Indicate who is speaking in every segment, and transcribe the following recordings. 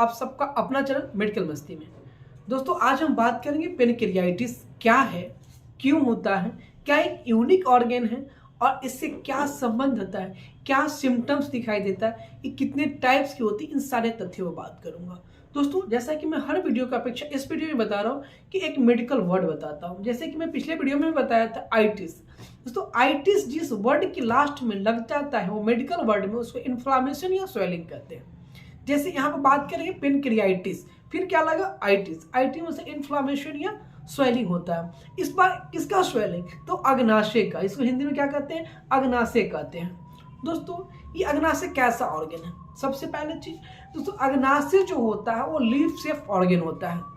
Speaker 1: आप सबका अपना चैनल मेडिकल मस्ती में। दोस्तों आज हम बात करेंगे पेनक्रियाटिस क्या है, क्यों होता है, क्या एक यूनिक ऑर्गन है और इससे क्या संबंध होता है, क्या सिम्टम्स दिखाई देता है, ये कितने टाइप्स की होती है, इन सारे तथ्यों पर बात करूंगा। दोस्तों जैसा कि मैं हर वीडियो का अपेक्षा इस वीडियो में बता रहा हूँ कि एक मेडिकल वर्ड बताता हूँ। जैसे कि मैं पिछले वीडियो में बताया था आइटिस। दोस्तों आइटिस जिस वर्ड के लास्ट में लग जाता है वो मेडिकल वर्ड में उसको इन्फ्लामेशन या स्वेलिंग कहते हैं। जैसे यहाँ पर बात करेंगे पेनक्रियाटिस, फिर क्या लगा आइटिस, आइटिस में से इन्फ्लामेशन या स्वेलिंग होता है। इस बार किसका स्वेलिंग, तो अग्नाशय का, इसको हिंदी में क्या कहते हैं, अग्नाशय कहते हैं। दोस्तों ये अग्नाशय कैसा ऑर्गन है, सबसे पहले चीज दोस्तों अग्नाशय जो होता है वो लीफ शेप ऑर्गन होता है।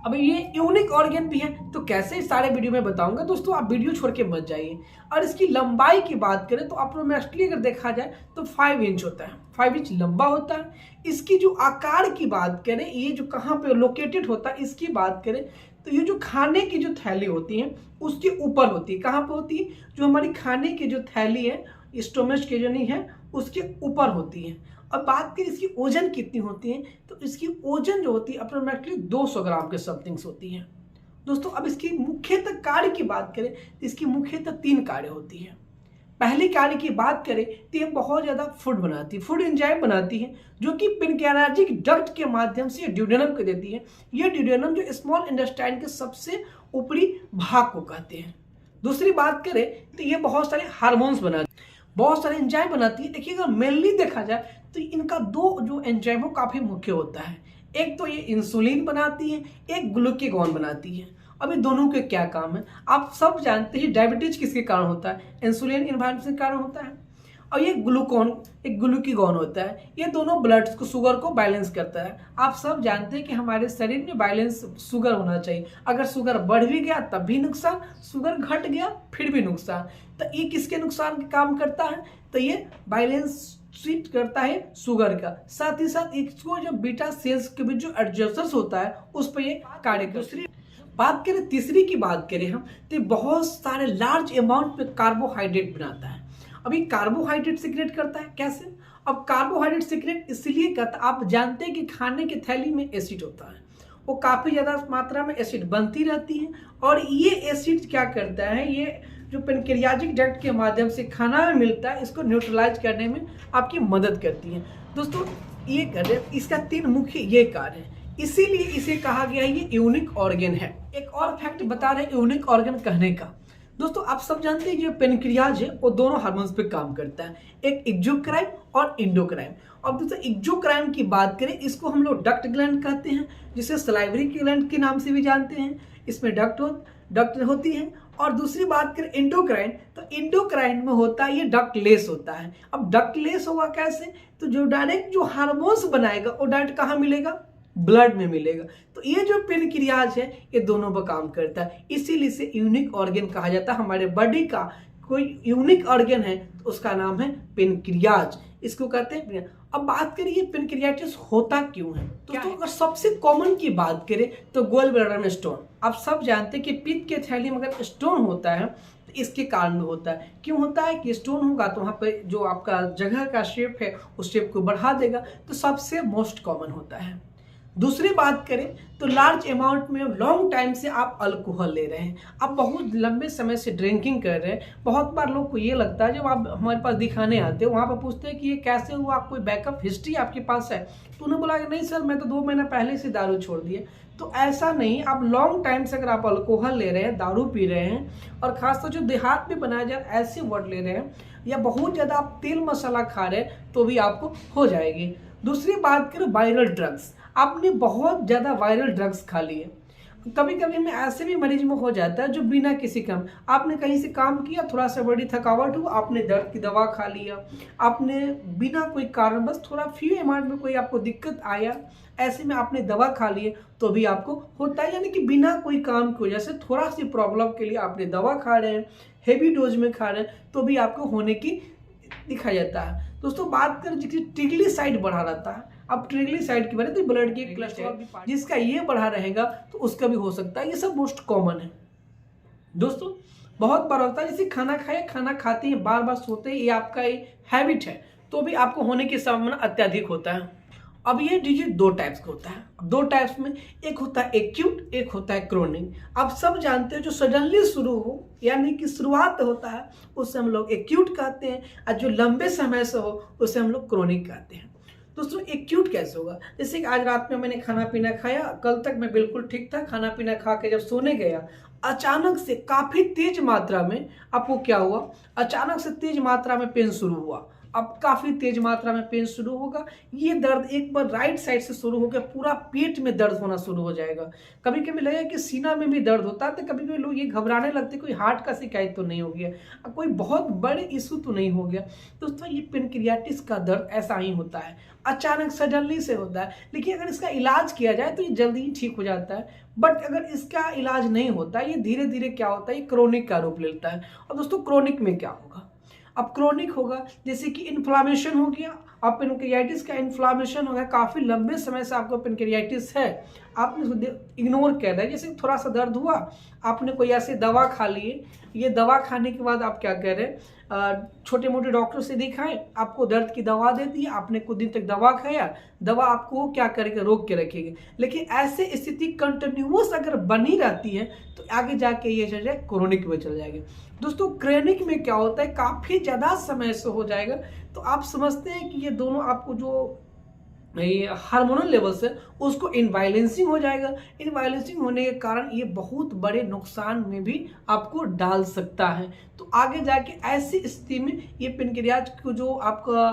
Speaker 1: अब ये यूनिक ऑर्गन भी है, तो कैसे सारे वीडियो में बताऊंगा। दोस्तों आप वीडियो छोड़ के मत जाइए। और इसकी लंबाई की बात करें तो अप्रोक्सीमेटली अगर देखा जाए तो 5 इंच होता है, 5 इंच लंबा होता है। इसकी जो आकार की बात करें, ये जो कहाँ पे लोकेटेड होता है इसकी बात करें तो ये जो खाने की जो थैली होती है उसके ऊपर होती है। कहाँ पे होती है, जो हमारी खाने की जो थैली है स्टोमच के जो नहीं है उसके ऊपर होती है। और बात करें इसकी ओजन कितनी होती है, तो इसकी ओजन जो होती है अप्रोक्सीमेटली 200 ग्राम के समथिंग्स होती है। दोस्तों अब इसकी मुख्यतः कार्य की बात करें तो इसकी मुख्यतः 3 कार्य होती है। पहली कार्य की बात करें तो ये बहुत ज्यादा फूड बनाती है, फूड एंजाइम बनाती है, जो कि पेनक्रियाटिक डक्ट के माध्यम से ड्यूडेनम को देती है। ये ड्यूडेनम जो स्मॉल इंटेस्टाइन के सबसे ऊपरी भाग को कहते हैं। दूसरी बात करें तो ये बहुत सारे हार्मोन्स बनाती है, बहुत सारे एंजाइम बनाती है। देखिएगा मेनली देखा जाए तो इनका 2 जो एंजाइम हो काफी मुख्य होता है। एक तो ये इंसुलिन बनाती है, एक ग्लूकागॉन बनाती है। अब ये दोनों के क्या काम है, आप सब जानते हैं। डायबिटीज किसके कारण होता है, इंसुलिन इन्वायरमेंट के कारण होता है। और ये ग्लूकागॉन होता है, ये दोनों ब्लड को, शुगर को बैलेंस करता है। आप सब जानते हैं कि हमारे शरीर में बैलेंस शुगर होना चाहिए। अगर शुगर बढ़ भी गया तब भी नुकसान, शुगर घट गया फिर भी नुकसान। तो ये किसके नुकसान का काम करता है, तो ये बैलेंस स्वीट करता है शुगर का। साथ ही साथ इसको जो बीटा सेल्स के बीच जो एडजस्टर्स होता है उस पर ये कार्य करता है। बात करें तीसरी की बात करें हम तो बहुत सारे लार्ज अमाउंट पे कार्बोहाइड्रेट बनाता है। अभी कार्बोहाइड्रेट सीक्रेट करता है कैसे, अब कार्बोहाइड्रेट सीक्रेट इसलिए करता है, आप जानते हैं कि खाने की थैली में एसिड होता है, वो काफी ज्यादा मात्रा में एसिड बनती रहती है। और ये एसिड क्या करता है, ये जो पेनक्रियाटिक डक्ट के माध्यम से खाना में मिलता है इसको न्यूट्रलाइज करने में आपकी मदद करती है। दोस्तों ये कार्य, इसका 3 मुख्य ये कार्य है, इसीलिए इसे कहा गया है ये यूनिक ऑर्गन है। एक और फैक्ट बता रहे हैं यूनिक ऑर्गन कहने का। दोस्तों आप सब जानते हैं जो पेनक्रियाज है वो दोनों हार्मोन्स पे काम करता है, एक एक्सोक्राइन और एंडोक्राइन। अब दोस्तों एक्सोक्राइन की बात करें, इसको हम लोग डक्ट ग्लैंड कहते हैं, जिसे सलाइवरी ग्लैंड के नाम से भी जानते हैं। इसमें डक्ट होती है। और दूसरी बात करें एंडोक्राइन, तो एंडोक्राइन में होता है ये डक्टलेस होता है। अब डक्टलेस होगा कैसे, तो जो डायरेक्ट जो हार्मोन्स बनाएगा वो डायरेक्ट कहाँ मिलेगा, ब्लड में मिलेगा। तो ये जो पेनक्रियाज है ये दोनों पर काम करता है, इसीलिए इसे यूनिक ऑर्गन कहा जाता है। हमारे बॉडी का कोई यूनिक ऑर्गन है तो उसका नाम है पेनक्रियाज, इसको कहते हैं। अब बात करिए पेनक्रियाटिस होता क्यों है, तो अगर सबसे कॉमन की बात करें तो गोल ब्लैडर में स्टोन। आप सब जानते हैं कि पित्त के थैली में अगर स्टोन होता है तो इसके कारण होता है। क्यों होता है कि स्टोन होगा तो वहाँ पे जो आपका जगह का शेप है उस शेप को बढ़ा देगा, तो सबसे मोस्ट कॉमन होता है। दूसरी बात करें तो लार्ज अमाउंट में लॉन्ग टाइम से आप अल्कोहल ले रहे हैं, आप बहुत लंबे समय से ड्रिंकिंग कर रहे हैं। बहुत बार लोग को ये लगता है जब आप हमारे पास दिखाने आते हैं वहाँ पर पूछते हैं कि ये कैसे हुआ, आप कोई बैकअप हिस्ट्री आपके पास है, तो उन्होंने बोला कि नहीं सर मैं तो 2 महीना पहले से दारू छोड़ दिए। तो ऐसा नहीं, आप लॉन्ग टाइम से अगर आप अल्कोहल ले रहे हैं, दारू पी रहे हैं, और खासतौर जो देहात में बनाया जाए ऐसे वर्ड ले रहे हैं, या बहुत ज़्यादा आप तेल मसाला खा रहे हैं तो भी आपको हो जाएगी। दूसरी बात करें वायरल ड्रग्स, आपने बहुत ज़्यादा वायरल ड्रग्स खा लिए। कभी कभी में ऐसे भी मरीज में हो जाता है जो बिना किसी काम, आपने कहीं से काम किया, थोड़ा सा बड़ी थकावट हुआ, आपने दर्द की दवा खा लिया, आपने बिना कोई कारण बस थोड़ा फ्यू अमाउंट में कोई आपको दिक्कत आया, ऐसे में आपने दवा खा लिए तो भी आपको होता है। यानी कि बिना कोई काम की वजह से थोड़ा सी प्रॉब्लम के लिए आपने दवा खा रहे हैं, हेवी डोज में खा रहे हैं, तो भी आपको होने की दिखा जाता है। दोस्तों बात करें जिसकी ट्रिग्लिसराइड बढ़ा रहता है, अब ट्रिग्लिसराइड की वजह तो ब्लड की कोलेस्ट्रॉल जिसका ये बढ़ा रहेगा तो उसका भी हो सकता है। ये सब मोस्ट कॉमन है। दोस्तों बहुत बार होता है जैसे खाना खाए, खाना खाते हैं, बार बार सोते हैं, ये आपका हैबिट है, तो भी आपको होने की संभावना अत्यधिक होता है। अब ये डिजीज दो टाइप्स का होता है। अब दो टाइप्स में एक होता है एक्यूट, एक होता है क्रोनिक। आप सब जानते हैं जो सडनली शुरू हो यानी कि शुरुआत होता है उसे हम लोग एक्यूट कहते हैं, और जो लंबे समय से हो उसे हम लोग क्रोनिक कहते हैं। दोस्तों एक्यूट कैसे होगा? जैसे कि आज रात में मैंने खाना पीना खाया, कल तक मैं बिल्कुल ठीक था, खाना पीना खा के जब सोने गया अचानक से काफी तेज मात्रा में आपको क्या हुआ, अचानक से तेज मात्रा में पेन शुरू हुआ। अब काफी तेज मात्रा में पेन शुरू होगा, ये दर्द एक बार राइट साइड से शुरू होकर पूरा पेट में दर्द होना शुरू हो जाएगा। कभी कभी लगेगा कि सीना में भी दर्द होता है, तो कभी कभी लोग ये घबराने लगते कोई हार्ट का शिकायत तो नहीं हो गया, कोई बहुत बड़े इशू तो नहीं हो गया। दोस्तों ये पेनक्रियाटिस का दर्द ऐसा ही होता है, अचानक सडनली से होता है, लेकिन अगर इसका इलाज किया जाए तो ये जल्दी ही ठीक हो जाता है। बट अगर इसका इलाज नहीं होता, ये धीरे धीरे क्या होता है, ये क्रोनिक का रूप लेता है। और दोस्तों क्रोनिक में क्या होगा? अब क्रोनिक होगा जैसे कि इन्फ्लामेशन हो गया, अब पेनक्रियाटिस का इन्फ्लामेशन हो गया, काफी लंबे समय से आपको पेनक्रियाटिस है, आपने इसको इग्नोर कर रहे हैं, जैसे थोड़ा सा दर्द हुआ आपने कोई ऐसी दवा खा लिए, ये दवा खाने के बाद आप क्या कर रहे हैं, छोटे मोटे डॉक्टर से दिखाएं, आपको दर्द की दवा दे दी, आपने कुछ दिन तक दवा खाया, दवा आपको क्या करेगा, रोक के रखेगी। लेकिन ऐसे स्थिति कंटिन्यूअस अगर बनी रहती है तो आगे जाके ये चल जाए क्रोनिक में चल जाएगी। दोस्तों क्रोनिक में क्या होता है, काफी ज्यादा समय से हो जाएगा, तो आप समझते हैं कि ये दोनों आपको जो हार्मोनल लेवल से उसको इनबैलेंसिंग हो जाएगा। इनबैलेंसिंग होने के कारण ये बहुत बड़े नुकसान में भी आपको डाल सकता है। तो आगे जाके ऐसी स्थिति में ये पेनक्रियाज को जो आपका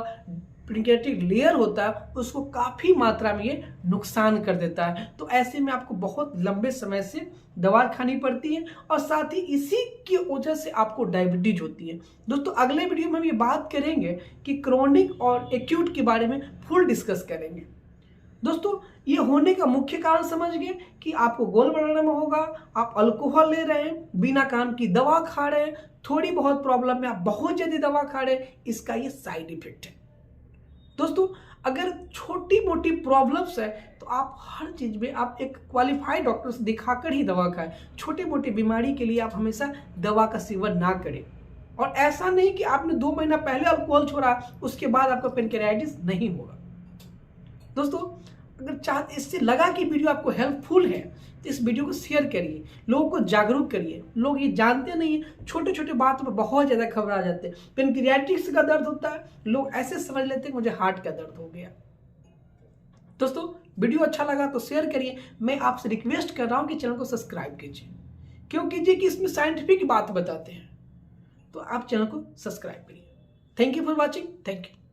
Speaker 1: पेनक्रियाटिक लेयर होता है उसको काफी मात्रा में ये नुकसान कर देता है। तो ऐसे में आपको बहुत लंबे समय से दवा खानी पड़ती है, और साथ ही इसी की वजह से आपको डायबिटीज होती है। दोस्तों अगले वीडियो में हम ये बात करेंगे कि क्रोनिक और एक्यूट के बारे में फुल डिस्कस करेंगे। दोस्तों ये होने का मुख्य कारण समझ गए कि आपको गोल ब्लैडर में होगा, आप अल्कोहल ले रहे हैं, बिना काम की दवा खा रहे हैं, थोड़ी बहुत प्रॉब्लम में आप बहुत ज्यादा दवा खा रहे हैं, इसका ये साइड इफेक्ट है। दोस्तों अगर छोटी मोटी प्रॉब्लम्स है तो आप हर चीज में आप एक क्वालिफाइड डॉक्टर से दिखाकर ही दवा खाएं। छोटी मोटी बीमारी के लिए आप हमेशा दवा का सेवन ना करें। और ऐसा नहीं कि आपने 2 महीना पहले अल्कोहल छोड़ा उसके बाद आपका पेनक्रियाटिस नहीं होगा। दोस्तों अगर इससे लगा कि वीडियो आपको हेल्पफुल है तो इस वीडियो को शेयर करिए, लोगों को जागरूक करिए। लोग ये जानते नहीं है, छोटे छोटे बातों पर बहुत ज्यादा घबरा जाते हैं। पेनक्रियाटिस का दर्द होता है, लोग ऐसे समझ लेते हैं मुझे हार्ट का दर्द हो गया। दोस्तों वीडियो अच्छा लगा तो शेयर करिए। मैं आपसे रिक्वेस्ट कर रहा हूं कि चैनल को सब्सक्राइब कीजिए, क्यों कीजिए कि इसमें साइंटिफिक बात बताते हैं, तो आप चैनल को सब्सक्राइब करिए। Thank you for watching. Thank you.